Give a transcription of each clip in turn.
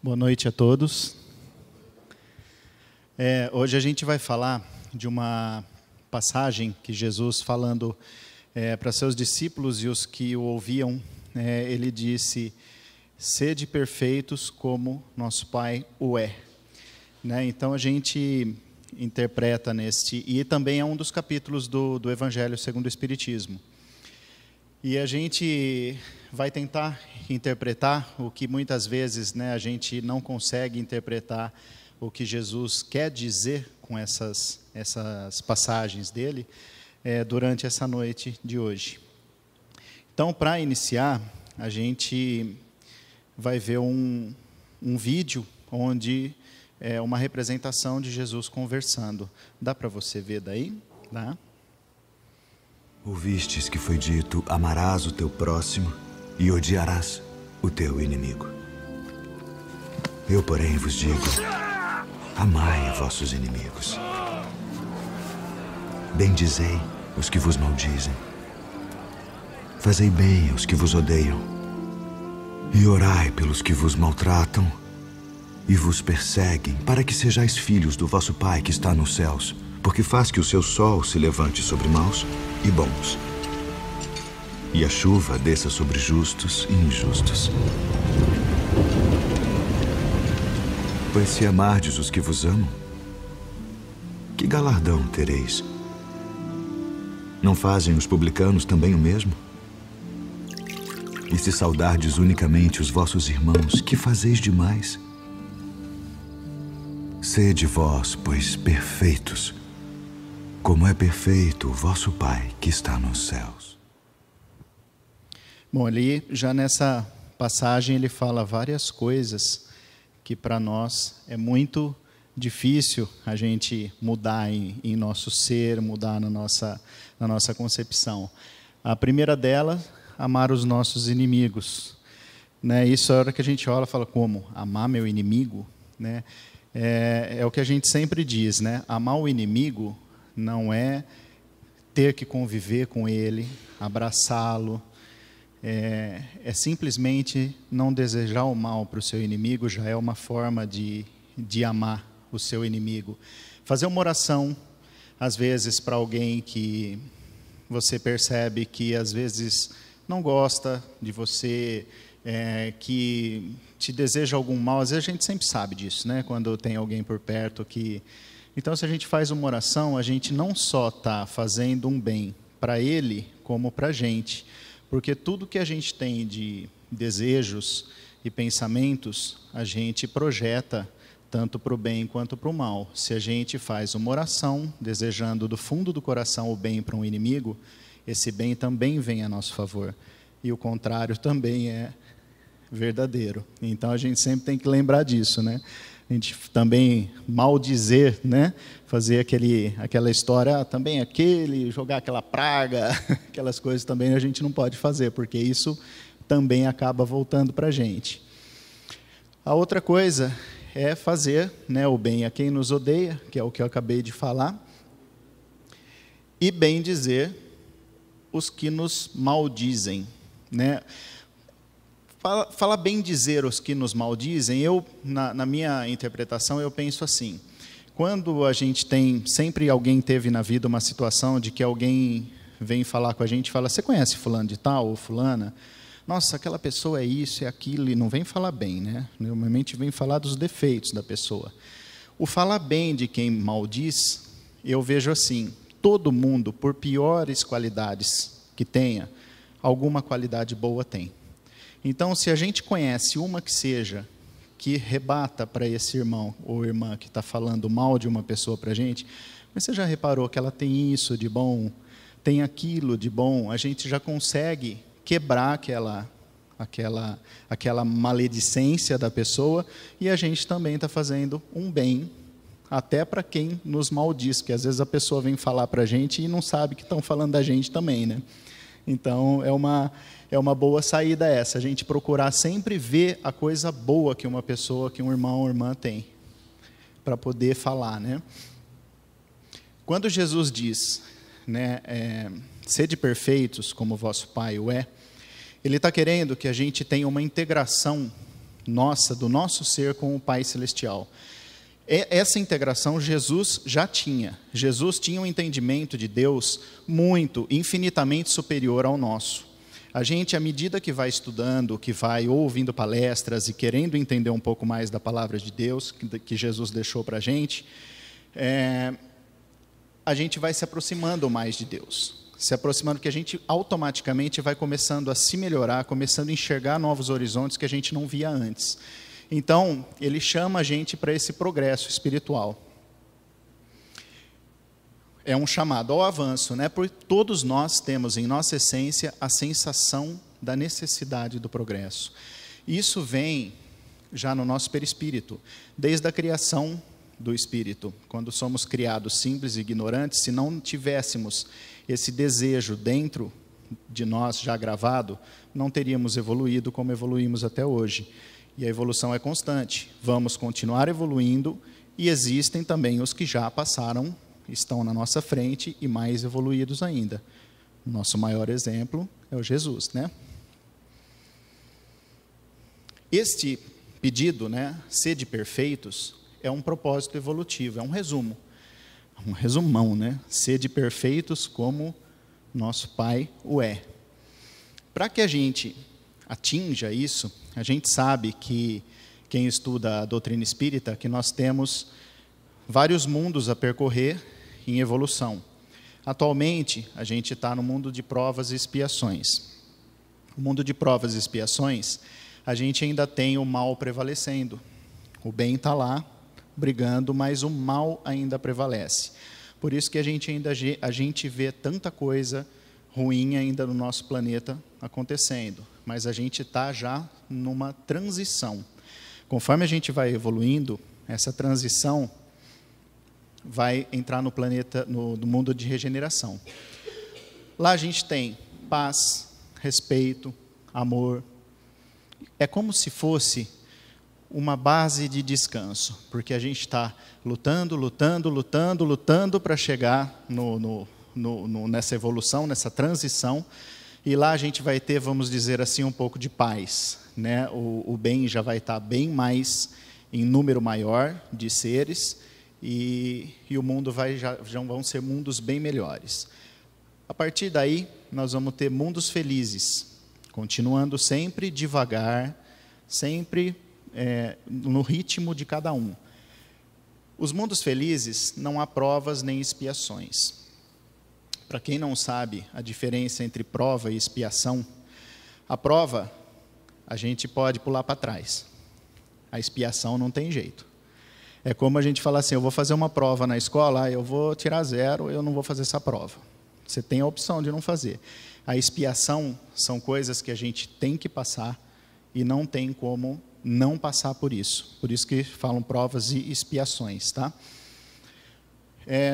Boa noite a todos. Hoje a gente vai falar de uma passagem que Jesus, falando para seus discípulos e os que o ouviam, ele disse: sede perfeitos como nosso Pai o é. Então a gente interpreta e também é um dos capítulos do Evangelho segundo o Espiritismo. E a gente vai tentar interpretar o que muitas vezes a gente não consegue interpretar, o que Jesus quer dizer com essas passagens dele durante essa noite de hoje. Então, para iniciar, a gente vai ver um vídeo onde é uma representação de Jesus conversando. Dá para você ver daí? Dá? Ouvistes que foi dito: amarás o teu próximo e odiarás o teu inimigo. Eu, porém, vos digo: amai vossos inimigos. Bendizei os que vos maldizem. Fazei bem aos que vos odeiam. E orai pelos que vos maltratam e vos perseguem, para que sejais filhos do vosso Pai que está nos céus, porque faz que o seu sol se levante sobre maus e bons, e a chuva desça sobre justos e injustos. Pois se amardes os que vos amam, que galardão tereis? Não fazem os publicanos também o mesmo? E se saudardes unicamente os vossos irmãos, que fazeis demais? Sede vós, pois, perfeitos, como é perfeito o vosso Pai que está nos céus. Bom, ali já nessa passagem ele fala várias coisas que para nós é muito difícil a gente mudar em nosso ser, mudar na nossa concepção. A primeira delas, amar os nossos inimigos. Isso é a hora que a gente olha e fala: como? Amar meu inimigo? É o que a gente sempre diz, amar o inimigo não é ter que conviver com ele, abraçá-lo, é simplesmente não desejar o mal para o seu inimigo. Já é uma forma de amar o seu inimigo. Fazer uma oração, às vezes, para alguém que você percebe que às vezes não gosta de você, que te deseja algum mal. Às vezes a gente sempre sabe disso, quando tem alguém por perto que... Então, se a gente faz uma oração, a gente não só está fazendo um bem para ele, como para a gente. Porque tudo que a gente tem de desejos e pensamentos, a gente projeta tanto para o bem quanto para o mal. Se a gente faz uma oração, desejando do fundo do coração o bem para um inimigo, esse bem também vem a nosso favor. E o contrário também é verdadeiro. Então, a gente sempre tem que lembrar disso, A gente também maldizer, fazer aquela história, também jogar aquela praga, aquelas coisas também a gente não pode fazer, porque isso também acaba voltando para a gente. A outra coisa é fazer o bem a quem nos odeia, que é o que eu acabei de falar, e bem dizer os que nos maldizem. Falar bem dizer os que nos maldizem, na minha interpretação, eu penso assim: quando a gente sempre alguém teve na vida uma situação de que alguém vem falar com a gente e fala: você conhece fulano de tal ou fulana? Nossa, aquela pessoa é isso, é aquilo, e não vem falar bem, Normalmente vem falar dos defeitos da pessoa. O falar bem de quem maldiz, eu vejo assim: todo mundo, por piores qualidades que tenha, alguma qualidade boa tem. Então, se a gente conhece uma que seja, que rebata para esse irmão ou irmã que está falando mal de uma pessoa para a gente, mas você já reparou que ela tem isso de bom, tem aquilo de bom, a gente já consegue quebrar aquela maledicência da pessoa, e a gente também está fazendo um bem, até para quem nos maldiz, que às vezes a pessoa vem falar para a gente e não sabe que estão falando da gente também, Então, é uma boa saída essa, a gente procurar sempre ver a coisa boa que uma pessoa, que um irmão ou irmã tem, para poder falar, Quando Jesus diz, sede perfeitos como vosso Pai o é, ele está querendo que a gente tenha uma integração nossa, do nosso ser com o Pai Celestial. Essa integração Jesus já tinha. Jesus tinha um entendimento de Deus muito, infinitamente superior ao nosso. A gente, à medida que vai estudando, que vai ouvindo palestras e querendo entender um pouco mais da palavra de Deus, que Jesus deixou para a gente vai se aproximando mais de Deus. Se aproximando, porque a gente automaticamente vai começando a se melhorar, começando a enxergar novos horizontes que a gente não via antes. Então, ele chama a gente para esse progresso espiritual. É um chamado ao avanço, né? Porque todos nós temos em nossa essência a sensação da necessidade do progresso. Isso vem já no nosso perispírito, desde a criação do espírito. Quando somos criados simples e ignorantes, se não tivéssemos esse desejo dentro de nós já gravado, não teríamos evoluído como evoluímos até hoje. E a evolução é constante. Vamos continuar evoluindo e existem também os que já passaram, estão na nossa frente e mais evoluídos ainda. O nosso maior exemplo é o Jesus, né? Este pedido, né, sede perfeitos, é um propósito evolutivo, é um resumo. Um resumão, né? Sede perfeitos como nosso Pai o é. Para que a gente atinja isso, a gente sabe que, quem estuda a doutrina espírita, que nós temos vários mundos a percorrer em evolução. Atualmente, a gente está no mundo de provas e expiações. O mundo de provas e expiações, a gente ainda tem o mal prevalecendo. O bem está lá, brigando, mas o mal ainda prevalece. Por isso que a gente vê tanta coisa ruim ainda no nosso planeta acontecendo. Mas a gente está já numa transição. Conforme a gente vai evoluindo, essa transição vai entrar no planeta, no mundo de regeneração. Lá a gente tem paz, respeito, amor. É como se fosse uma base de descanso, porque a gente está lutando para chegar nessa evolução, nessa transição. E lá a gente vai ter, vamos dizer assim, um pouco de paz, né? O bem já vai estar bem mais em número maior de seres e o mundo já vão ser mundos bem melhores. A partir daí, nós vamos ter mundos felizes, continuando sempre devagar, sempre no ritmo de cada um. Os mundos felizes não há provas nem expiações. Para quem não sabe a diferença entre prova e expiação, a prova a gente pode pular para trás. A expiação não tem jeito. É como a gente falar assim, eu vou fazer uma prova na escola, eu vou tirar 0, eu não vou fazer essa prova. Você tem a opção de não fazer. A expiação são coisas que a gente tem que passar e não tem como não passar por isso. Por isso que falam provas e expiações, tá?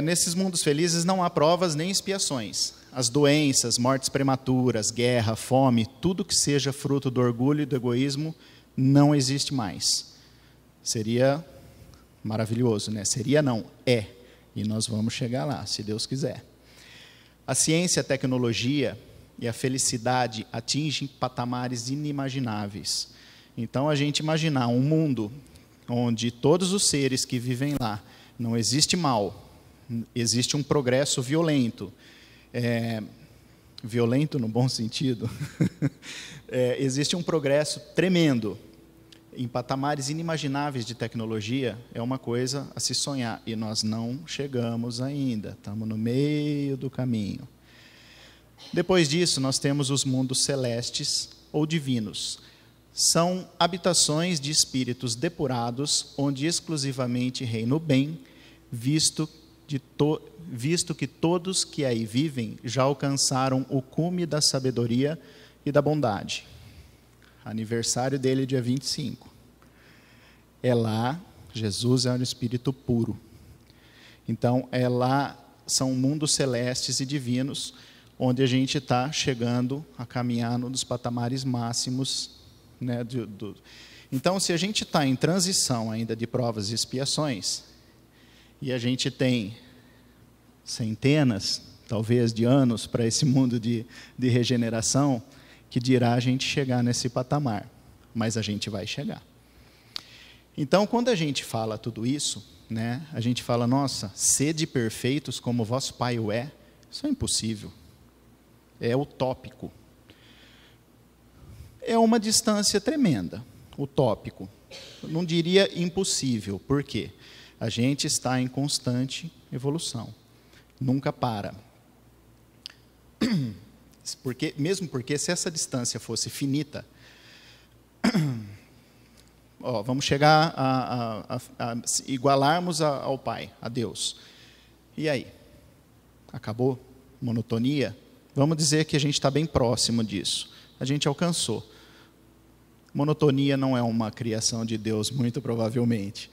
Nesses mundos felizes não há provas nem expiações. As doenças, mortes prematuras, guerra, fome, tudo que seja fruto do orgulho e do egoísmo, não existe mais. Seria maravilhoso, né? Seria não, é. E nós vamos chegar lá, se Deus quiser. A ciência, a tecnologia e a felicidade atingem patamares inimagináveis. Então, a gente imaginar um mundo onde todos os seres que vivem lá, não existe mal, existe um progresso violento, violento no bom sentido, existe um progresso tremendo, em patamares inimagináveis de tecnologia, é uma coisa a se sonhar, e nós não chegamos ainda, estamos no meio do caminho. Depois disso, nós temos os mundos celestes ou divinos. São habitações de espíritos depurados, onde exclusivamente reina o bem, visto que todos que aí vivem já alcançaram o cume da sabedoria e da bondade. Aniversário dele, dia 25. É lá, Jesus é um espírito puro. Então, é lá, são mundos celestes e divinos, onde a gente está chegando a caminhar nos patamares máximos, né, Então, se a gente está em transição ainda de provas e expiações, e a gente tem centenas, talvez, de anos para esse mundo de regeneração, que dirá a gente chegar nesse patamar. Mas a gente vai chegar. Então, quando a gente fala tudo isso, né, a gente fala, nossa, sede perfeitos como vosso Pai o é, isso é impossível, é utópico. É uma distância tremenda, utópico. Eu não diria impossível, por quê? A gente está em constante evolução, nunca para. Mesmo porque se essa distância fosse finita, vamos chegar a igualarmos ao Pai, a Deus. E aí? Acabou? Monotonia? Vamos dizer que a gente está bem próximo disso. A gente alcançou. Monotonia não é uma criação de Deus, muito provavelmente.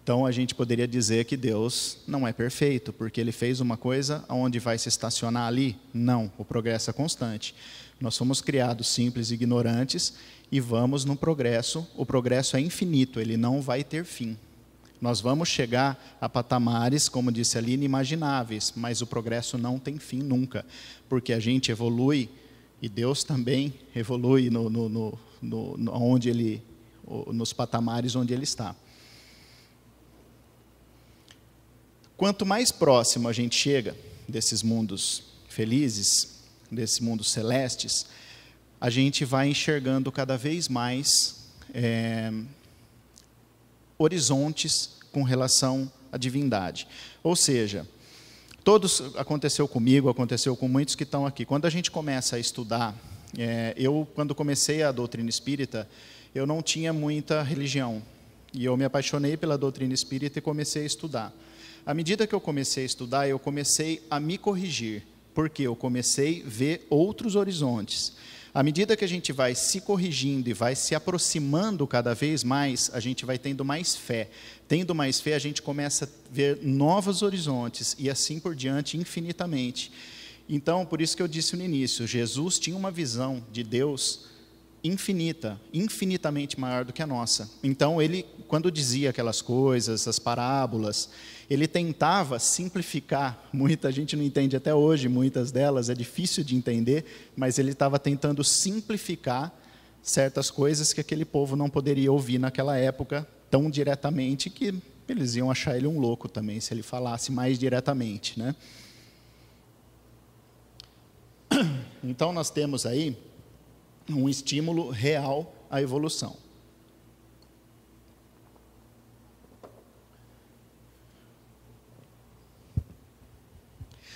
Então, a gente poderia dizer que Deus não é perfeito, porque Ele fez uma coisa onde vai se estacionar ali? Não, o progresso é constante. Nós fomos criados simples e ignorantes e vamos no progresso. O progresso é infinito, ele não vai ter fim. Nós vamos chegar a patamares, como disse ali, inimagináveis, mas o progresso não tem fim nunca, porque a gente evolui e Deus também evolui nos patamares onde Ele está. Quanto mais próximo a gente chega desses mundos felizes, desses mundos celestes, a gente vai enxergando cada vez mais horizontes com relação à divindade. Ou seja, aconteceu comigo, aconteceu com muitos que estão aqui. Quando a gente começa a estudar, quando comecei a doutrina espírita, eu não tinha muita religião. E eu me apaixonei pela doutrina espírita e comecei a estudar. À medida que eu comecei a estudar, eu comecei a me corrigir, porque eu comecei a ver outros horizontes. À medida que a gente vai se corrigindo e vai se aproximando cada vez mais, a gente vai tendo mais fé. Tendo mais fé, a gente começa a ver novos horizontes e assim por diante, infinitamente. Então, por isso que eu disse no início, Jesus tinha uma visão de Deus infinita, infinitamente maior do que a nossa. Então, ele, quando dizia aquelas coisas, as parábolas, ele tentava simplificar. Muita gente não entende até hoje, muitas delas é difícil de entender, mas ele estava tentando simplificar certas coisas que aquele povo não poderia ouvir naquela época tão diretamente, que eles iam achar ele um louco também, se ele falasse mais diretamente, né? Então, nós temos aí um estímulo real à evolução.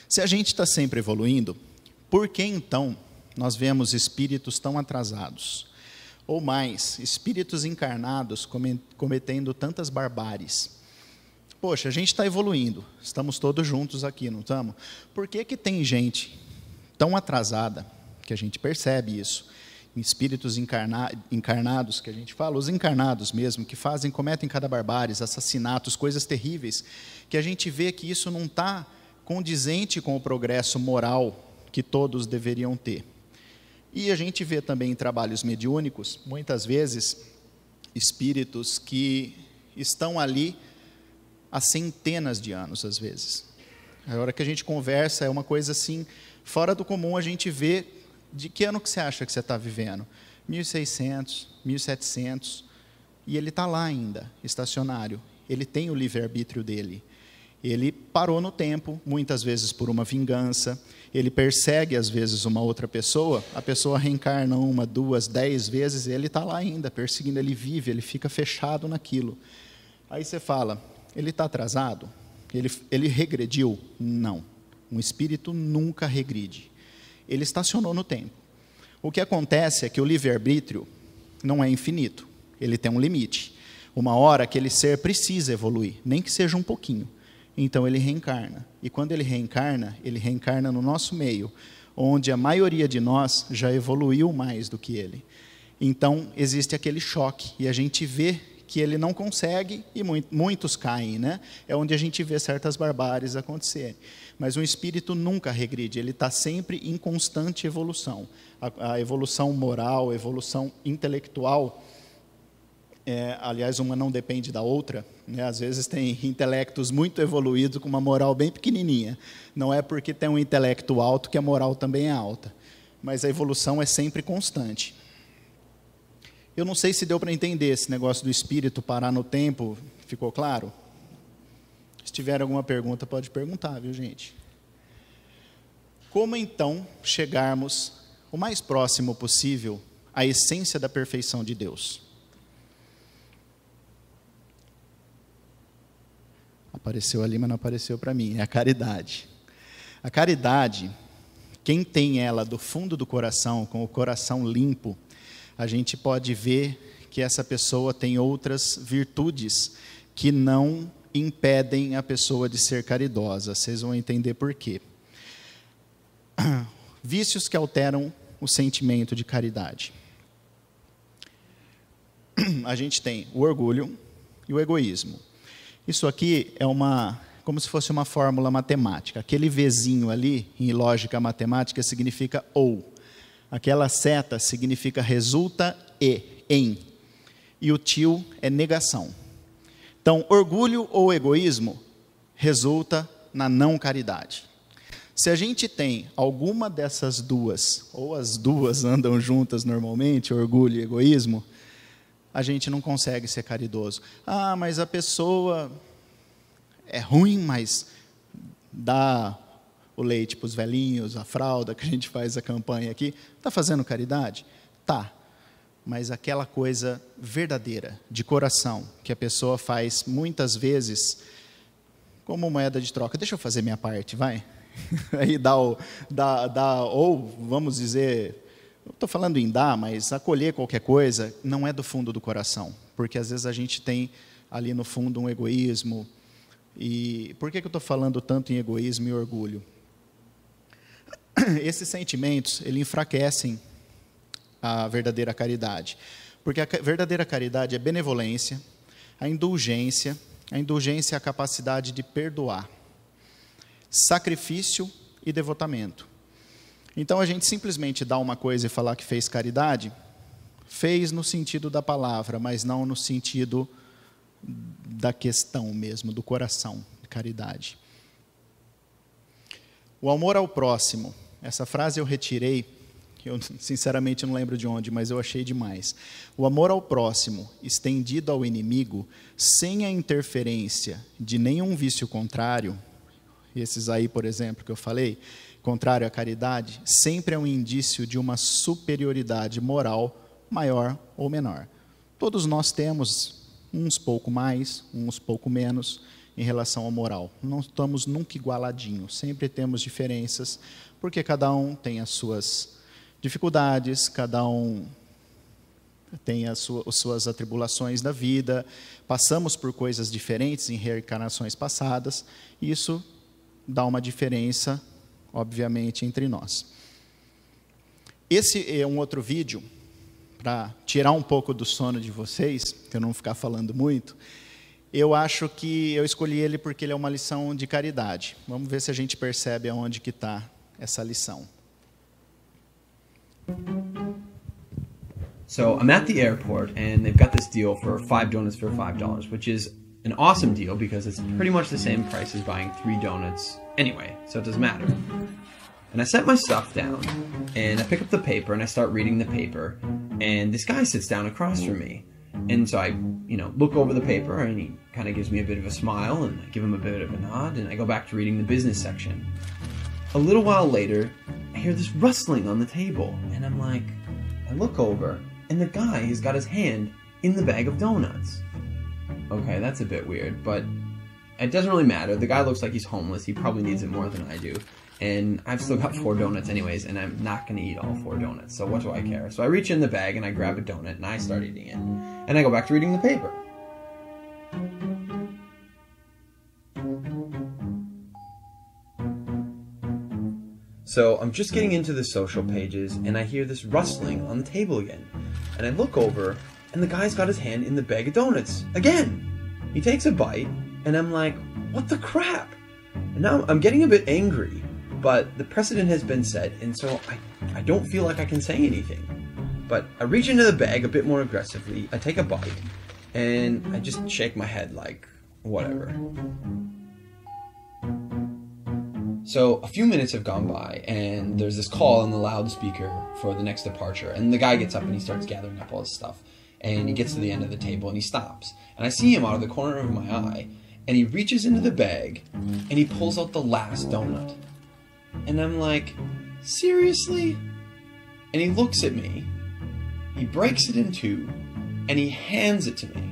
Se a gente está sempre evoluindo, por que então nós vemos espíritos tão atrasados? Ou mais, espíritos encarnados cometendo tantas barbáries? Poxa, a gente está evoluindo, estamos todos juntos aqui, não estamos? Por que tem gente tão atrasada, que a gente percebe isso, em espíritos encarnados, que a gente fala, os encarnados mesmo, que cometem cada barbáries, assassinatos, coisas terríveis, que a gente vê que isso não está condizente com o progresso moral que todos deveriam ter. E a gente vê também em trabalhos mediúnicos, muitas vezes, espíritos que estão ali há centenas de anos, às vezes. A hora que a gente conversa, é uma coisa assim, fora do comum, a gente vê. De que ano que você acha que você está vivendo? 1600, 1700, e ele está lá ainda, estacionário. Ele tem o livre-arbítrio dele. Ele parou no tempo, muitas vezes por uma vingança. Ele persegue, às vezes, uma outra pessoa. A pessoa reencarna 1, 2, 10 vezes, e ele está lá ainda, perseguindo. Ele vive, ele fica fechado naquilo. Aí você fala, ele está atrasado? Ele regrediu? Não. Um espírito nunca regride. Ele estacionou no tempo. O que acontece é que o livre-arbítrio não é infinito, ele tem um limite. Uma hora aquele ser precisa evoluir, nem que seja um pouquinho. Então ele reencarna. E quando ele reencarna no nosso meio, onde a maioria de nós já evoluiu mais do que ele. Então existe aquele choque, e a gente vê que ele não consegue, e muitos caem, né? É onde a gente vê certas barbáries acontecerem. Mas o espírito nunca regride, ele está sempre em constante evolução. A evolução moral, a evolução intelectual, aliás, uma não depende da outra, né? Às vezes tem intelectos muito evoluídos com uma moral bem pequenininha. Não é porque tem um intelecto alto que a moral também é alta. Mas a evolução é sempre constante. Eu não sei se deu para entender esse negócio do espírito parar no tempo. Ficou claro? Se tiver alguma pergunta, pode perguntar, viu, gente? Como, então, chegarmos o mais próximo possível à essência da perfeição de Deus? Apareceu ali, mas não apareceu para mim. É a caridade. A caridade, quem tem ela do fundo do coração, com o coração limpo, a gente pode ver que essa pessoa tem outras virtudes que não impedem a pessoa de ser caridosa. Vocês vão entender por quê. Vícios que alteram o sentimento de caridade. A gente tem o orgulho e o egoísmo. Isso aqui é como se fosse uma fórmula matemática. Aquele Vzinho ali, em lógica matemática, significa ou. Aquela seta significa resulta em. E o tio é negação. Então, orgulho ou egoísmo resulta na não caridade. Se a gente tem alguma dessas duas, ou as duas andam juntas normalmente, orgulho e egoísmo, a gente não consegue ser caridoso. Ah, mas a pessoa é ruim, mas dá o leite para os velhinhos, a fralda, que a gente faz a campanha aqui. Está fazendo caridade? Tá. Mas aquela coisa verdadeira, de coração, que a pessoa faz muitas vezes como moeda de troca. Deixa eu fazer minha parte, vai. Aí ou vamos dizer, não estou falando em dar, mas acolher qualquer coisa, não é do fundo do coração. Porque às vezes a gente tem ali no fundo um egoísmo. E por que eu estou falando tanto em egoísmo e orgulho? Esses sentimentos, eles enfraquecem a verdadeira caridade. Porque a verdadeira caridade é benevolência, a indulgência é a capacidade de perdoar, sacrifício e devotamento. Então, a gente simplesmente dá uma coisa e falar que fez caridade, fez no sentido da palavra, mas não no sentido da questão mesmo, do coração, de caridade. O amor ao próximo, essa frase eu retirei, que eu sinceramente não lembro de onde, mas eu achei demais. O amor ao próximo, estendido ao inimigo, sem a interferência de nenhum vício contrário, esses aí, por exemplo, que eu falei, contrário à caridade, sempre é um indício de uma superioridade moral maior ou menor. Todos nós temos uns pouco mais, uns pouco menos, em relação ao moral. Não estamos nunca igualadinhos, sempre temos diferenças, porque cada um tem as suas dificuldades, cada um tem as suas atribulações da vida, passamos por coisas diferentes em reencarnações passadas, e isso dá uma diferença, obviamente, entre nós. Esse é um outro vídeo, para tirar um pouco do sono de vocês, para eu não ficar falando muito. Eu acho que eu escolhi ele porque ele é uma lição de caridade. Vamos ver se a gente percebe aonde que está essa lição. So I'm at the airport, and they've got this deal for 5 donuts for $5, which is an awesome deal because it's pretty much the same price as buying 3 donuts anyway, so it doesn't matter. And I set my stuff down, and I pick up the paper, and I start reading the paper, and this guy sits down across from me. And so I, look over the paper, and he kind of gives me a bit of a smile, and I give him a bit of a nod, and I go back to reading the business section. A little while later, I hear this rustling on the table, and I look over, and the guy has got his hand in the bag of donuts. Okay, that's a bit weird, but it doesn't really matter. The guy looks like he's homeless. He probably needs it more than I do. And I've still got 4 donuts anyways, and I'm not going to eat all 4 donuts, so what do I care? So I reach in the bag, and I grab a donut, and I start eating it. And I go back to reading the paper. So I'm just getting into the social pages, and I hear this rustling on the table again. And I look over, and the guy's got his hand in the bag of donuts again. He takes a bite, and I'm like, what the crap? And now I'm getting a bit angry, but the precedent has been set, and so I don't feel like I can say anything. But I reach into the bag a bit more aggressively, I take a bite, and I just shake my head like, whatever. So a few minutes have gone by, and there's this call on the loudspeaker for the next departure, and the guy gets up and he starts gathering up all his stuff. And he gets to the end of the table and he stops. And I see him out of the corner of my eye, and he reaches into the bag and he pulls out the last donut. And I'm like, seriously? And he looks at me, he breaks it in two, and he hands it to me.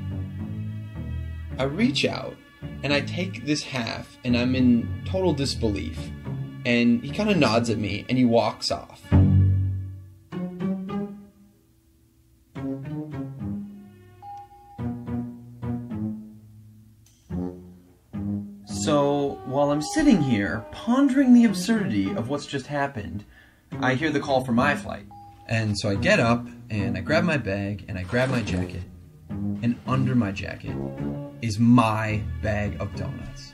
I reach out and I take this half, and I'm in total disbelief. And he kind of nods at me and he walks off. So, while I'm sitting here, pondering the absurdity of what's just happened, I hear the call for my flight. And so I get up, and I grab my bag, and I grab my jacket, and under my jacket is my bag of donuts.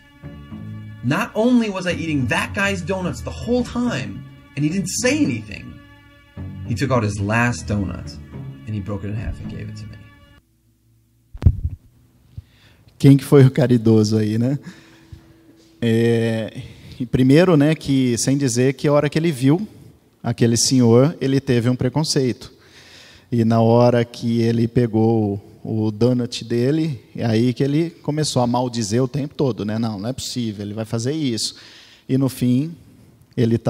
Not only was I eating that guy's donuts the whole time, and he didn't say anything, he took out his last donut, and he broke it in half and gave it to me. Quem que foi o caridoso aí, né? E primeiro, né, que sem dizer que a hora que ele viu aquele senhor, ele teve um preconceito. E na hora que ele pegou o donut dele, é aí que ele começou a maldizer o tempo todo, né? Não é possível, ele vai fazer isso. E no fim, ele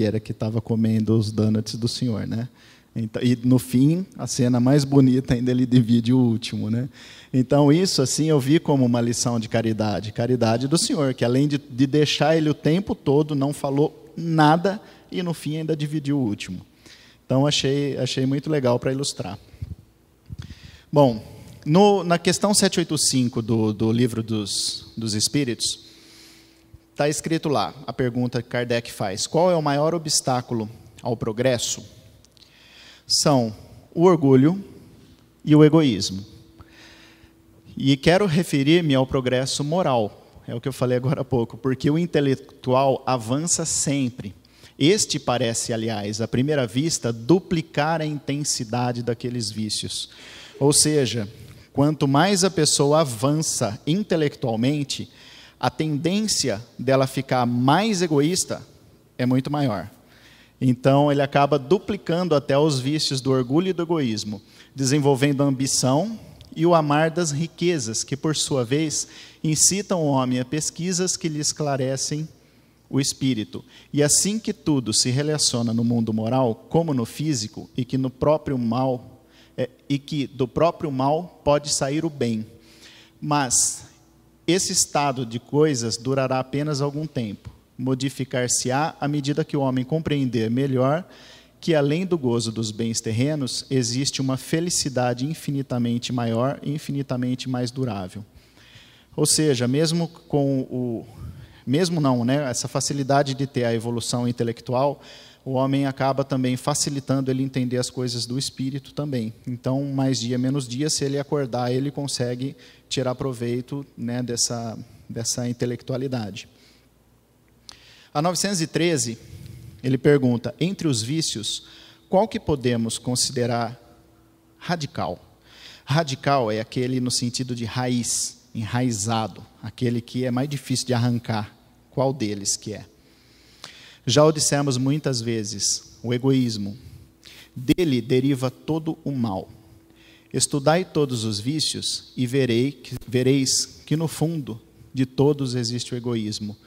era que estava comendo os donuts do senhor, né? Então, e no fim, a cena mais bonita ainda ele divide o último, né? Então isso assim eu vi como uma lição de caridade do Senhor, que além de deixar ele o tempo todo, não falou nada e no fim ainda dividiu o último. Então achei muito legal para ilustrar. Bom, na questão 785 do livro dos Espíritos, está escrito lá, a pergunta que Kardec faz: qual é o maior obstáculo ao progresso? São o orgulho e o egoísmo. E quero referir-me ao progresso moral, é o que eu falei agora há pouco, porque o intelectual avança sempre. Este parece, aliás, à primeira vista, duplicar a intensidade daqueles vícios. Ou seja, quanto mais a pessoa avança intelectualmente, a tendência dela ficar mais egoísta é muito maior. Então, ele acaba duplicando até os vícios do orgulho e do egoísmo, desenvolvendo a ambição e o amar das riquezas, que, por sua vez, incitam o homem a pesquisas que lhe esclarecem o espírito. E assim que tudo se relaciona no mundo moral, como no físico, e que do próprio mal pode sair o bem. Mas esse estado de coisas durará apenas algum tempo. Modificar-se-á à medida que o homem compreender melhor que, além do gozo dos bens terrenos, existe uma felicidade infinitamente maior e infinitamente mais durável. Ou seja, essa facilidade de ter a evolução intelectual, o homem acaba também facilitando ele entender as coisas do espírito também. Então, mais dia, menos dia, se ele acordar, ele consegue tirar proveito, né, dessa intelectualidade. A 913, ele pergunta: entre os vícios, qual que podemos considerar radical? Radical é aquele no sentido de raiz, enraizado, aquele que é mais difícil de arrancar. Qual deles que é? Já o dissemos muitas vezes, o egoísmo. Dele deriva todo o mal. Estudai todos os vícios e vereis que no fundo de todos existe o egoísmo.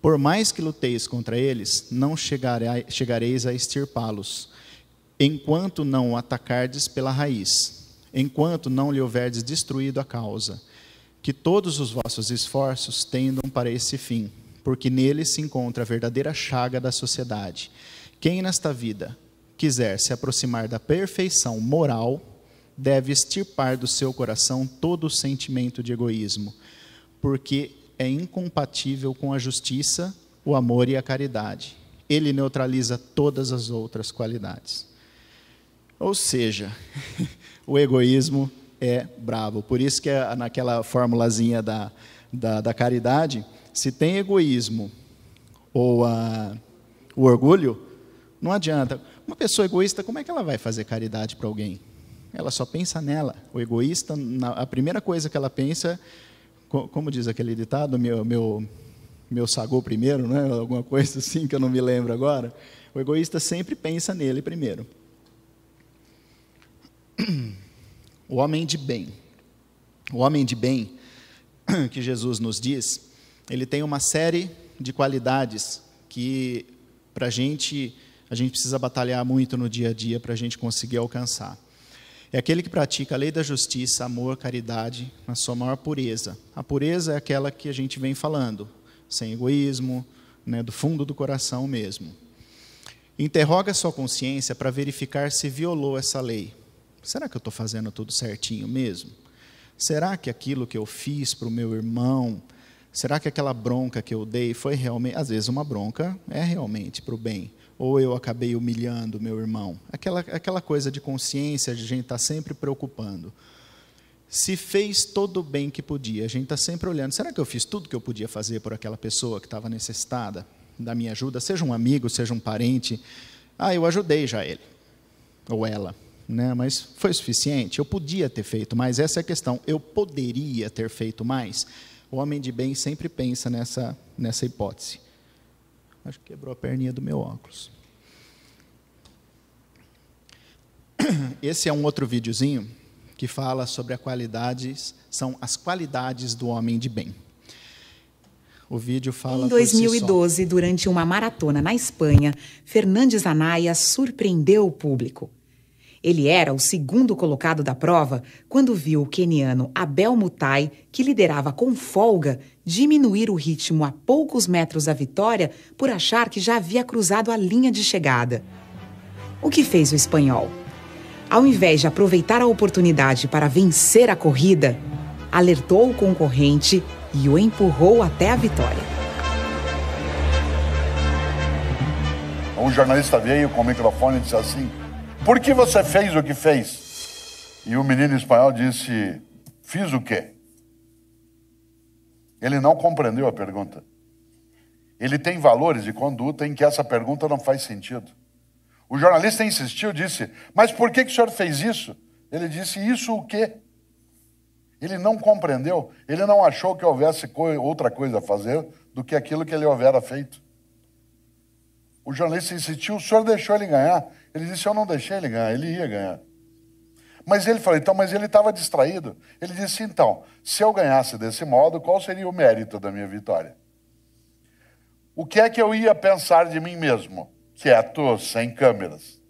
Por mais que luteis contra eles, não chegareis a extirpá-los, enquanto não o atacardes pela raiz, enquanto não lhe houverdes destruído a causa. Que todos os vossos esforços tendam para esse fim, porque nele se encontra a verdadeira chaga da sociedade. Quem nesta vida quiser se aproximar da perfeição moral, deve extirpar do seu coração todo o sentimento de egoísmo, porque é incompatível com a justiça, o amor e a caridade. Ele neutraliza todas as outras qualidades. Ou seja, o egoísmo é bravo. Por isso que naquela formulazinha da caridade, se tem egoísmo ou o orgulho, não adianta. Uma pessoa egoísta, como é que ela vai fazer caridade para alguém? Ela só pensa nela. O egoísta, a primeira coisa que ela pensa, como diz aquele ditado, meu sagou primeiro, né? Alguma coisa assim que eu não me lembro agora. O egoísta sempre pensa nele primeiro. O homem de bem. O homem de bem, que Jesus nos diz, ele tem uma série de qualidades que a gente precisa batalhar muito no dia a dia para a gente conseguir alcançar. É aquele que pratica a lei da justiça, amor, caridade, na sua maior pureza. A pureza é aquela que a gente vem falando, sem egoísmo, né, do fundo do coração mesmo. Interroga a sua consciência para verificar se violou essa lei. Será que eu estou fazendo tudo certinho mesmo? Será que aquilo que eu fiz para o meu irmão, será que aquela bronca que eu dei foi realmente... Às vezes uma bronca é realmente para o bem. Ou eu acabei humilhando o meu irmão. Aquela coisa de consciência, de a gente estar sempre preocupando. Se fez todo o bem que podia, a gente está sempre olhando, será que eu fiz tudo que eu podia fazer por aquela pessoa que estava necessitada da minha ajuda? Seja um amigo, seja um parente. Eu ajudei já ele, ou ela, né? Mas foi suficiente? Eu podia ter feito mais, essa é a questão. Eu poderia ter feito mais? O homem de bem sempre pensa nessa hipótese. Acho que quebrou a perninha do meu óculos. Esse é um outro videozinho que fala sobre são as qualidades do homem de bem. O vídeo fala... Em 2012, durante uma maratona na Espanha, Fernandes Anaya surpreendeu o público. Ele era o segundo colocado da prova quando viu o queniano Abel Mutai, que liderava com folga, diminuir o ritmo a poucos metros da vitória por achar que já havia cruzado a linha de chegada. O que fez o espanhol? Ao invés de aproveitar a oportunidade para vencer a corrida, alertou o concorrente e o empurrou até a vitória. Um jornalista veio com o microfone e disse assim: por que você fez o que fez? E o menino espanhol disse: fiz o quê? Ele não compreendeu a pergunta. Ele tem valores de conduta em que essa pergunta não faz sentido. O jornalista insistiu, disse: mas por que o senhor fez isso? Ele disse: isso o quê? Ele não compreendeu, ele não achou que houvesse outra coisa a fazer do que aquilo que ele houvera feito. O jornalista insistiu: o senhor deixou ele ganhar? Ele disse: eu não deixei ele ganhar, ele ia ganhar. Mas ele falou: então, mas ele estava distraído. Ele disse: então, se eu ganhasse desse modo, qual seria o mérito da minha vitória? O que é que eu ia pensar de mim mesmo? Quieto, sem câmeras.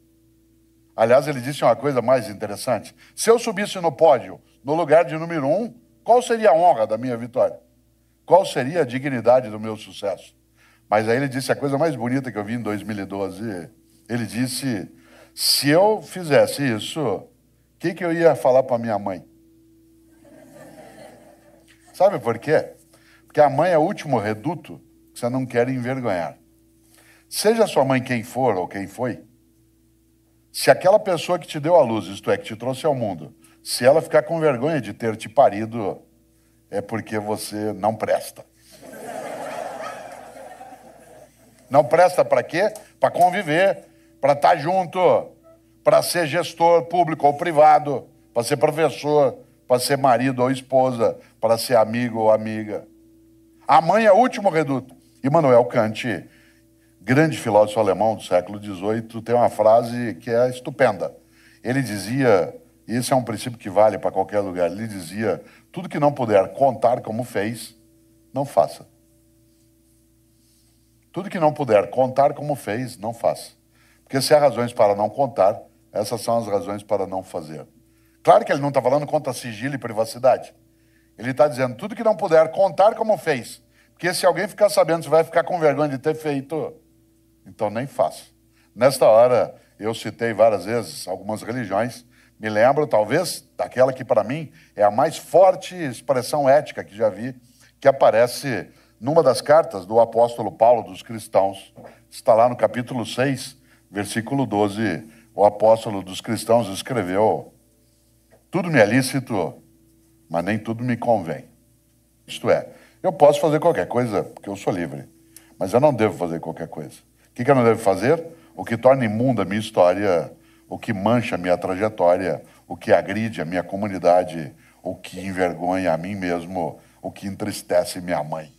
Aliás, ele disse uma coisa mais interessante: se eu subisse no pódio, no lugar de número 1, qual seria a honra da minha vitória? Qual seria a dignidade do meu sucesso? Mas aí ele disse a coisa mais bonita que eu vi em 2012. Ele disse: se eu fizesse isso, o que eu ia falar para minha mãe? Sabe por quê? Porque a mãe é o último reduto que você não quer envergonhar. Seja sua mãe quem for ou quem foi, se aquela pessoa que te deu a luz, isto é, que te trouxe ao mundo, se ela ficar com vergonha de ter te parido, é porque você não presta. Não presta para quê? Para conviver, para estar junto, para ser gestor público ou privado, para ser professor, para ser marido ou esposa, para ser amigo ou amiga. A mãe é o último reduto. Immanuel Kant, grande filósofo alemão do século XVIII, tem uma frase que é estupenda. Ele dizia, e esse é um princípio que vale para qualquer lugar, ele dizia: tudo que não puder contar como fez, não faça. Tudo que não puder contar como fez, não faça. Porque se há razões para não contar, essas são as razões para não fazer. Claro que ele não está falando contra sigilo e privacidade. Ele está dizendo: tudo que não puder contar como fez. Porque se alguém ficar sabendo, você vai ficar com vergonha de ter feito, então nem faça. Nesta hora, eu citei várias vezes algumas religiões. Me lembro, talvez, daquela que para mim é a mais forte expressão ética que já vi, que aparece numa das cartas do apóstolo Paulo dos cristãos. Está lá no capítulo 6, versículo 12. O apóstolo dos cristãos escreveu: tudo me é lícito, mas nem tudo me convém. Isto é, eu posso fazer qualquer coisa porque eu sou livre, mas eu não devo fazer qualquer coisa. O que eu não devo fazer? O que torna imunda a minha história, o que mancha a minha trajetória, o que agride a minha comunidade, o que envergonha a mim mesmo, o que entristece minha mãe.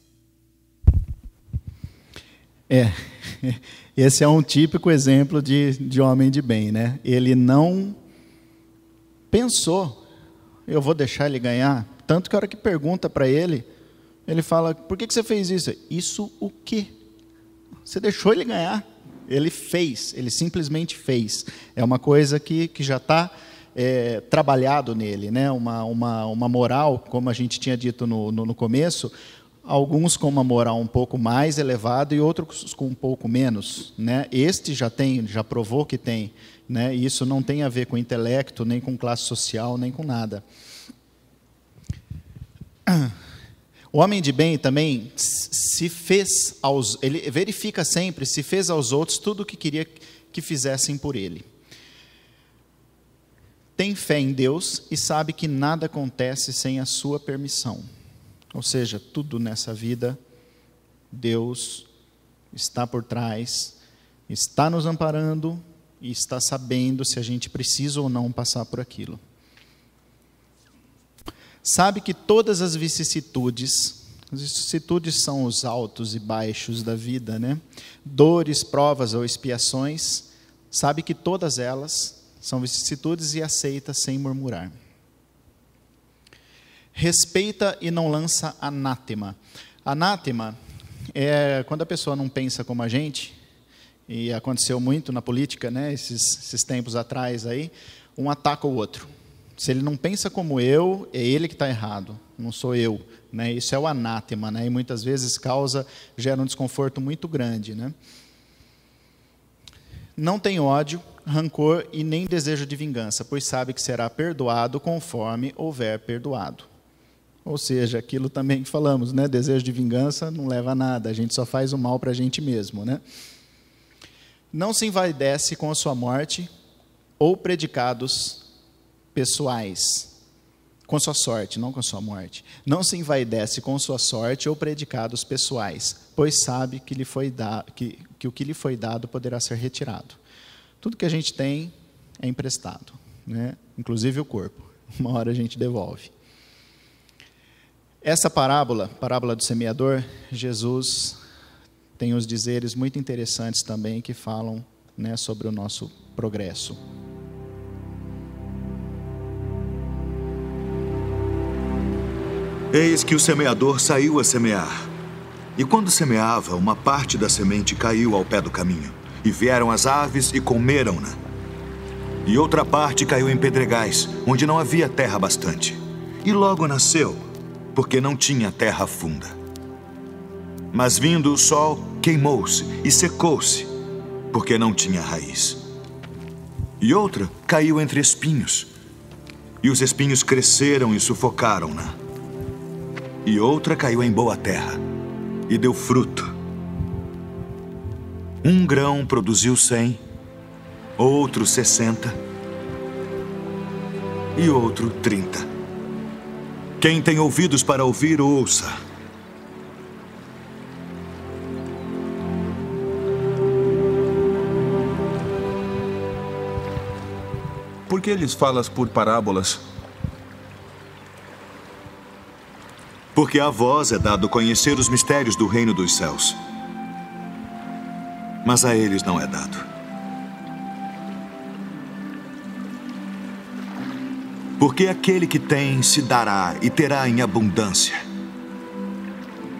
Esse é um típico exemplo de homem de bem, né? Ele não pensou eu vou deixar ele ganhar? Tanto que a hora que pergunta para ele, ele fala, por que você fez isso? Isso o quê? Você deixou ele ganhar? Ele fez, ele simplesmente fez. É uma coisa que já está trabalhado nele, né? Uma moral, como a gente tinha dito no começo, alguns com uma moral um pouco mais elevada e outros com um pouco menos, né? Este já provou que tem, né? E isso não tem a ver com intelecto, nem com classe social, nem com nada. O homem de bem também ele verifica sempre se fez aos outros tudo o que queria que fizessem por ele. Tem fé em Deus e sabe que nada acontece sem a sua permissão. Ou seja, tudo nessa vida, Deus está por trás, está nos amparando e está sabendo se a gente precisa ou não passar por aquilo. Sabe que todas as vicissitudes são os altos e baixos da vida, né? Dores, provas ou expiações, sabe que todas elas são vicissitudes e aceita sem murmurar. Respeita e não lança anátema. Anátema é quando a pessoa não pensa como a gente, e aconteceu muito na política, né? Esses tempos atrás aí, um ataca o outro. Se ele não pensa como eu, é ele que está errado, não sou eu, né? Isso é o anátema, né? E muitas vezes gera um desconforto muito grande, né? Não tem ódio, rancor e nem desejo de vingança, pois sabe que será perdoado conforme houver perdoado. Ou seja, aquilo também que falamos, né? Desejo de vingança não leva a nada, a gente só faz o mal para a gente mesmo, né? Não se envaidece com a sua morte ou predicados pessoais, com sua sorte, não com sua morte. Não se envaidece com sua sorte ou predicados pessoais, pois sabe que o que lhe foi dado poderá ser retirado. Tudo que a gente tem é emprestado, né? Inclusive o corpo. Uma hora a gente devolve. Essa parábola do semeador, Jesus tem os dizeres muito interessantes também que falam, né, sobre o nosso progresso. Eis que o semeador saiu a semear. E quando semeava, uma parte da semente caiu ao pé do caminho. E vieram as aves e comeram-na. E outra parte caiu em pedregais, onde não havia terra bastante. E logo nasceu, porque não tinha terra funda. Mas vindo o sol, queimou-se e secou-se, porque não tinha raiz. E outra caiu entre espinhos. E os espinhos cresceram e sufocaram-na. E outra caiu em boa terra, e deu fruto. Um grão produziu 100, outro 60, e outro 30. Quem tem ouvidos para ouvir, ouça. Por que lhes falas por parábolas? Porque a vós é dado conhecer os mistérios do reino dos céus. Mas a eles não é dado. Porque aquele que tem se dará e terá em abundância.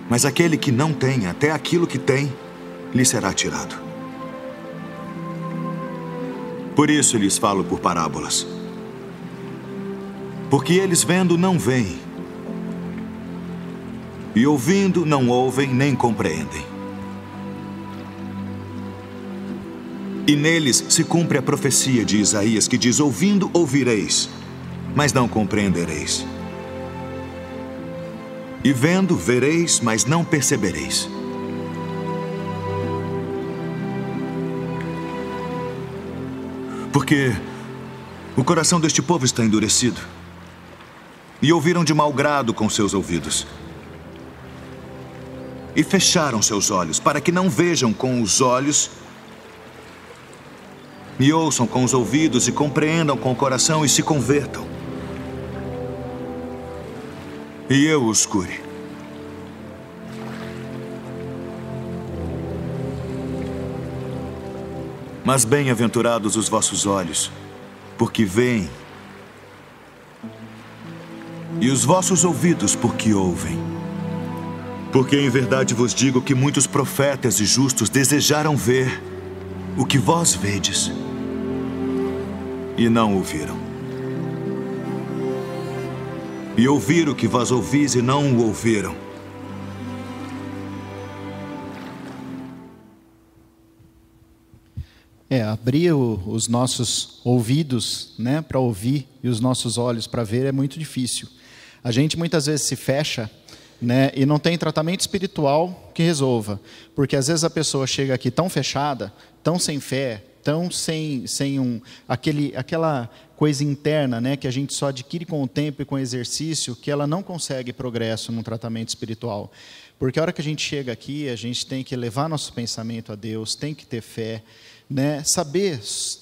Mas aquele que não tem, até aquilo que tem, lhe será tirado. Por isso lhes falo por parábolas. Porque eles vendo não veem, e ouvindo não ouvem nem compreendem. E neles se cumpre a profecia de Isaías, que diz: ouvindo ouvireis, mas não compreendereis. E vendo vereis, mas não percebereis. Porque o coração deste povo está endurecido, e ouviram de mau grado com seus ouvidos, e fecharam seus olhos, para que não vejam com os olhos, e ouçam com os ouvidos, e compreendam com o coração, e se convertam. E eu os cure. Mas bem-aventurados os vossos olhos, porque veem, e os vossos ouvidos porque ouvem. Porque em verdade vos digo que muitos profetas e justos desejaram ver o que vós vedes e não ouviram. E ouvir o que vós ouvis e não o ouviram. Abrir os nossos ouvidos, né, para ouvir e os nossos olhos para ver é muito difícil. A gente muitas vezes se fecha, né, e não tem tratamento espiritual que resolva. Porque às vezes a pessoa chega aqui tão fechada, tão sem fé, tão sem aquela coisa interna, né, que a gente só adquire com o tempo e com o exercício, que ela não consegue progresso num tratamento espiritual. Porque a hora que a gente chega aqui, a gente tem que levar nosso pensamento a Deus, tem que ter fé, né, saber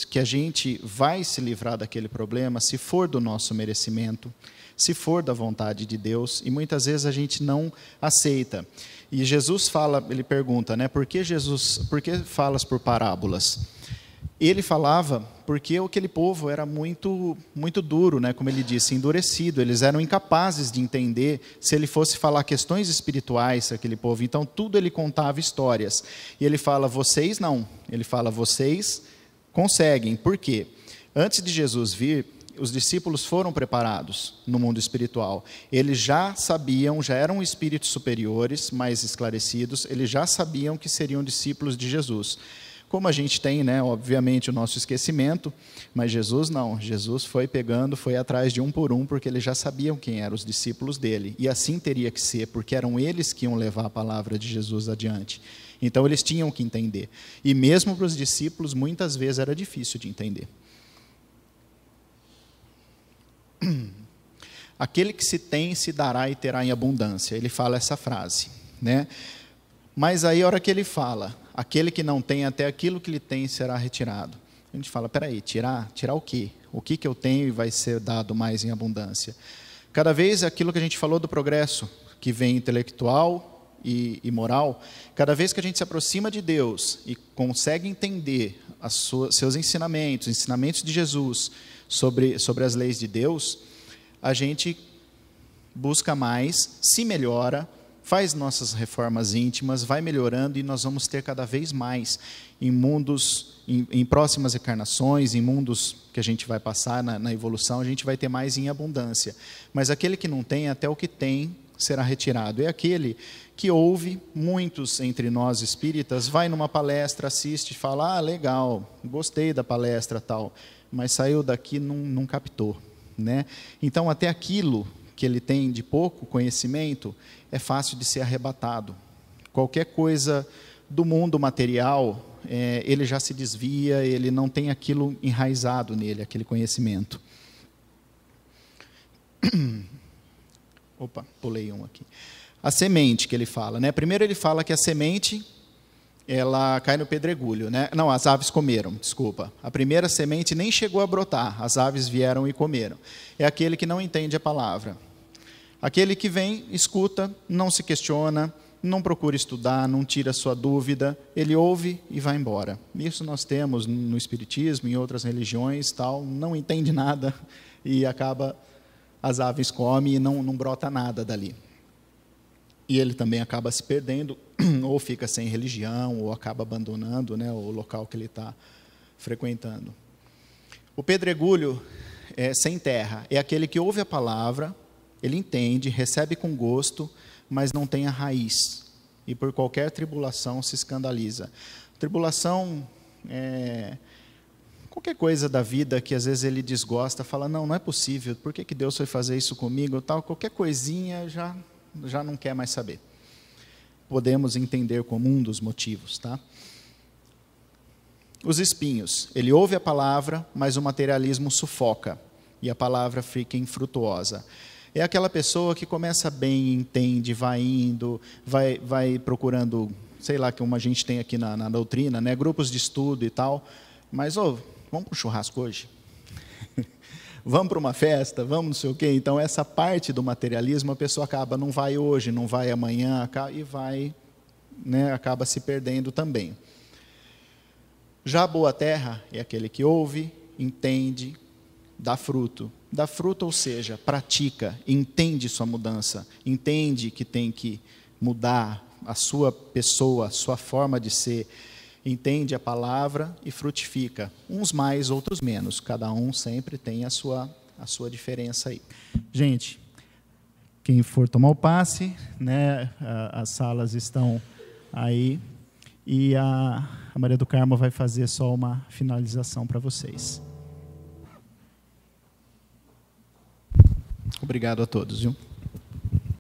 que a gente vai se livrar daquele problema se for do nosso merecimento, se for da vontade de Deus, e muitas vezes a gente não aceita. E Jesus fala, ele pergunta, né, por que falas por parábolas? Ele falava porque aquele povo era muito, muito duro, né, como ele disse, endurecido. Eles eram incapazes de entender se ele fosse falar questões espirituais, aquele povo. Então, tudo ele contava histórias. E ele fala, vocês não. Ele fala, vocês conseguem. Por quê? Antes de Jesus vir, os discípulos foram preparados no mundo espiritual. Eles já sabiam, já eram espíritos superiores, mais esclarecidos, eles já sabiam que seriam discípulos de Jesus. Como a gente tem, né, obviamente, o nosso esquecimento, mas Jesus não. Jesus foi pegando, foi atrás de um por um, porque eles já sabiam quem eram os discípulos dele. E assim teria que ser, porque eram eles que iam levar a palavra de Jesus adiante. Então, eles tinham que entender. E mesmo para os discípulos, muitas vezes era difícil de entender. Aquele que se tem, se dará e terá em abundância. Ele fala essa frase, né? Mas aí, a hora que ele fala, aquele que não tem, até aquilo que lhe tem será retirado. A gente fala, peraí, tirar o quê? O que eu tenho e vai ser dado mais em abundância? Cada vez aquilo que a gente falou do progresso, que vem intelectual e moral, cada vez que a gente se aproxima de Deus e consegue entender seus ensinamentos de Jesus sobre as leis de Deus, a gente busca mais, se melhora, faz nossas reformas íntimas, vai melhorando e nós vamos ter cada vez mais em mundos, em próximas encarnações, em mundos que a gente vai passar na evolução, a gente vai ter mais em abundância. Mas aquele que não tem, até o que tem será retirado. É aquele que ouve, muitos entre nós espíritas, vai numa palestra, assiste, fala, legal, gostei da palestra tal, mas saiu daqui, não captou, né? Então, até aquilo que ele tem de pouco conhecimento, é fácil de ser arrebatado. Qualquer coisa do mundo material, ele já se desvia, ele não tem aquilo enraizado nele, aquele conhecimento. Opa, pulei um aqui. A semente que ele fala, né? Primeiro ele fala que a semente, ela cai no pedregulho, né? Não, as aves comeram, desculpa. A primeira semente nem chegou a brotar, as aves vieram e comeram. É aquele que não entende a palavra. Aquele que vem, escuta, não se questiona, não procura estudar, não tira sua dúvida, ele ouve e vai embora. Isso nós temos no Espiritismo, em outras religiões, tal, não entende nada e acaba, as aves comem e não brota nada dali. E ele também acaba se perdendo, ou fica sem religião, ou acaba abandonando, né, o local que ele está frequentando. O pedregulho sem terra é aquele que ouve a palavra, ele entende, recebe com gosto, mas não tem a raiz. E por qualquer tribulação se escandaliza. Tribulação é qualquer coisa da vida que às vezes ele desgosta, fala, não é possível, por que Deus foi fazer isso comigo? Tal, qualquer coisinha já não quer mais saber. Podemos entender como um dos motivos, tá? Os espinhos. Ele ouve a palavra, mas o materialismo sufoca. E a palavra fica infrutuosa. É aquela pessoa que começa bem, entende, vai indo, vai procurando, sei lá, como a gente tem aqui na doutrina, né, grupos de estudo e tal, mas, vamos para um churrasco hoje? Vamos para uma festa? Vamos não sei o quê? Então, essa parte do materialismo, a pessoa não vai hoje, não vai amanhã, e vai, né, acaba se perdendo também. Já a boa terra é aquele que ouve, entende, dá fruto. dá fruto, ou seja, pratica, entende sua mudança, entende que tem que mudar a sua pessoa, a sua forma de ser, entende a palavra e frutifica. Uns mais, outros menos. Cada um sempre tem a sua diferença aí. Gente, quem for tomar o passe, né, as salas estão aí. E a Maria do Carmo vai fazer só uma finalização para vocês. Obrigado a todos, viu?